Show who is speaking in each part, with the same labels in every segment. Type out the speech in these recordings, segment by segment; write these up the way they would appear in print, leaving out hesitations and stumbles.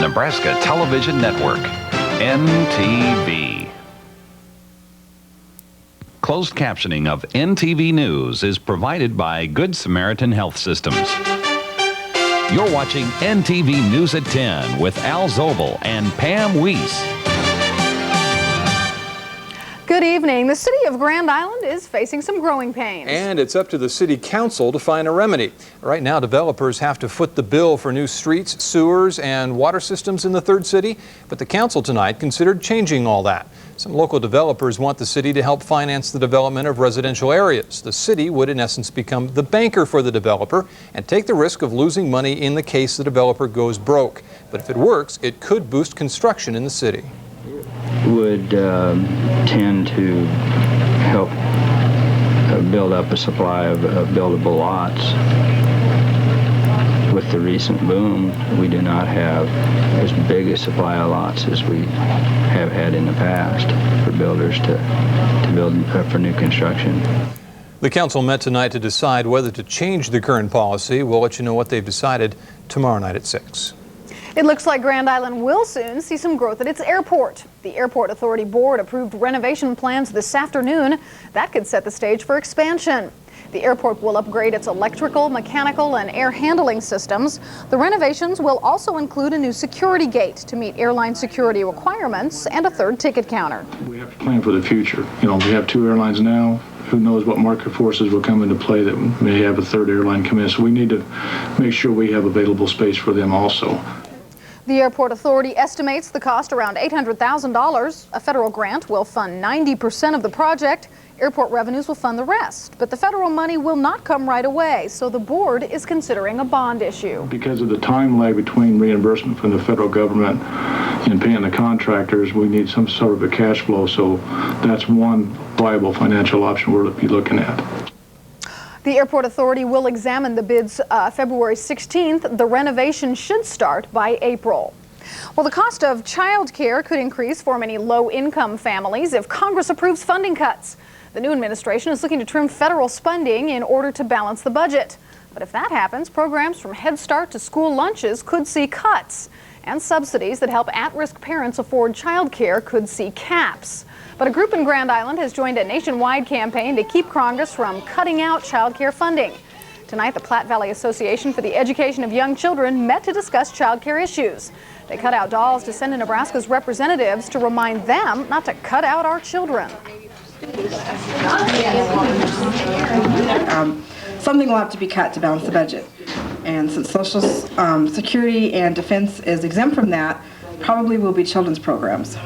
Speaker 1: Nebraska Television Network, NTV. Closed captioning of NTV News is provided by Good Samaritan Health Systems. You're watching NTV News at 10 with Al Zobel and Pam Weiss.
Speaker 2: Good evening. The city of Grand Island is facing some growing pains.
Speaker 3: And it's up to the city council to find a remedy. Right now, developers have to foot the bill for new streets, sewers, and water systems in the third city. But the council tonight considered changing all that. Some local developers want the city to help finance the development of residential areas. The city would, in essence, become the banker for the developer and take the risk of losing money in the case the developer goes broke. But if it works, it could boost construction in the city.
Speaker 4: Would tend to help build up a supply of buildable lots. With the recent boom, we do not have as big a supply of lots as we have had in the past for builders to build for new construction.
Speaker 3: The council met tonight to decide whether to change the current policy. We'll let you know what they've decided tomorrow night at 6.
Speaker 2: It looks like Grand Island will soon see some growth at its airport. The Airport Authority Board approved renovation plans this afternoon. That could set the stage for expansion. The airport will upgrade its electrical, mechanical, and air handling systems. The renovations will also include a new security gate to meet airline security requirements and a third ticket counter.
Speaker 5: We have to plan for the future. You know, we have 2 airlines now. Who knows what market forces will come into play that may have a third airline come in. So we need to make sure we have available space for them also.
Speaker 2: The Airport Authority estimates the cost around $800,000. A federal grant will fund 90% of the project. Airport revenues will fund the rest. But the federal money will not come right away, so the board is considering a bond issue.
Speaker 5: Because of the time lag between reimbursement from the federal government and paying the contractors, we need some sort of a cash flow. So that's one viable financial option we'll be looking at.
Speaker 2: The Airport Authority will examine the bids February 16th. The renovation should start by April. Well, the cost of child care could increase for many low-income families if Congress approves funding cuts. The new administration is looking to trim federal spending in order to balance the budget. But if that happens, programs from Head Start to school lunches could see cuts, and subsidies that help at-risk parents afford child care could see caps. But a group in Grand Island has joined a nationwide campaign to keep Congress from cutting out child care funding. Tonight, the Platte Valley Association for the Education of Young Children met to discuss child care issues. They cut out dolls to send to Nebraska's representatives to remind them not to cut out our children.
Speaker 6: Something will have to be cut to balance the budget. And since Social Security and Defense is exempt from that, probably will be children's programs.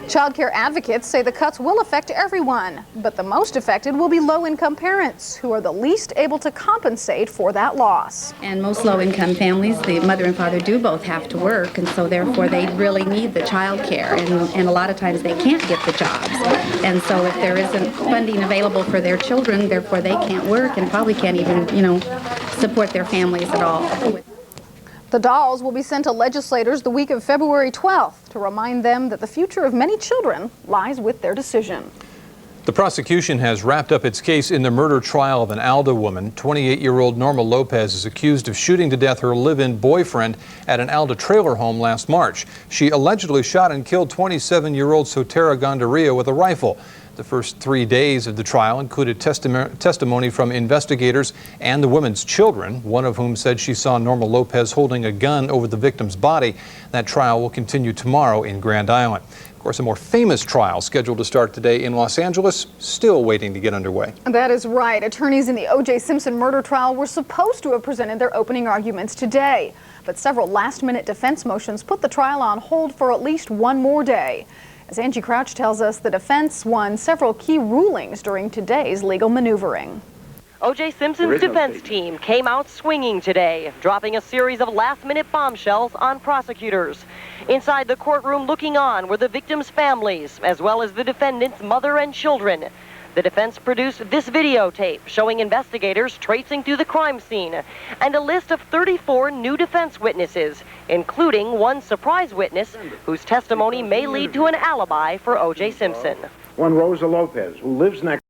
Speaker 2: Child care advocates say the cuts will affect everyone, but the most affected will be low-income parents, who are the least able to compensate for that loss.
Speaker 7: And most low-income families, the mother and father do both have to work, and so therefore they really need the child care, and a lot of times they can't get the jobs. And so if there isn't funding available for their children, therefore they can't work and probably can't even, support their families at all.
Speaker 2: The dolls will be sent to legislators the week of February 12th to remind them that the future of many children lies with their decision.
Speaker 3: The prosecution has wrapped up its case in the murder trial of an Alda woman. 28-year-old Norma Lopez is accused of shooting to death her live-in boyfriend at an Alda trailer home last March. She allegedly shot and killed 27-year-old Sotera Gandaria with a rifle. The first 3 days of the trial included testimony from investigators and the woman's children, one of whom said she saw Norma Lopez holding a gun over the victim's body. That trial will continue tomorrow in Grand Island. Of course, a more famous trial scheduled to start today in Los Angeles, still waiting to get underway.
Speaker 2: That is right. Attorneys in the O.J. Simpson murder trial were supposed to have presented their opening arguments today, but several last-minute defense motions put the trial on hold for at least one more day. As Angie Crouch tells us, the defense won several key rulings during today's legal maneuvering.
Speaker 8: O.J. Simpson's defense team came out swinging today, dropping a series of last-minute bombshells on prosecutors. Inside the courtroom looking on were the victims' families, as well as the defendant's mother and children. The defense produced this videotape showing investigators tracing through the crime scene and a list of 34 new defense witnesses, including one surprise witness whose testimony may lead to an alibi for O.J. Simpson.
Speaker 9: One Rosa Lopez, who lives next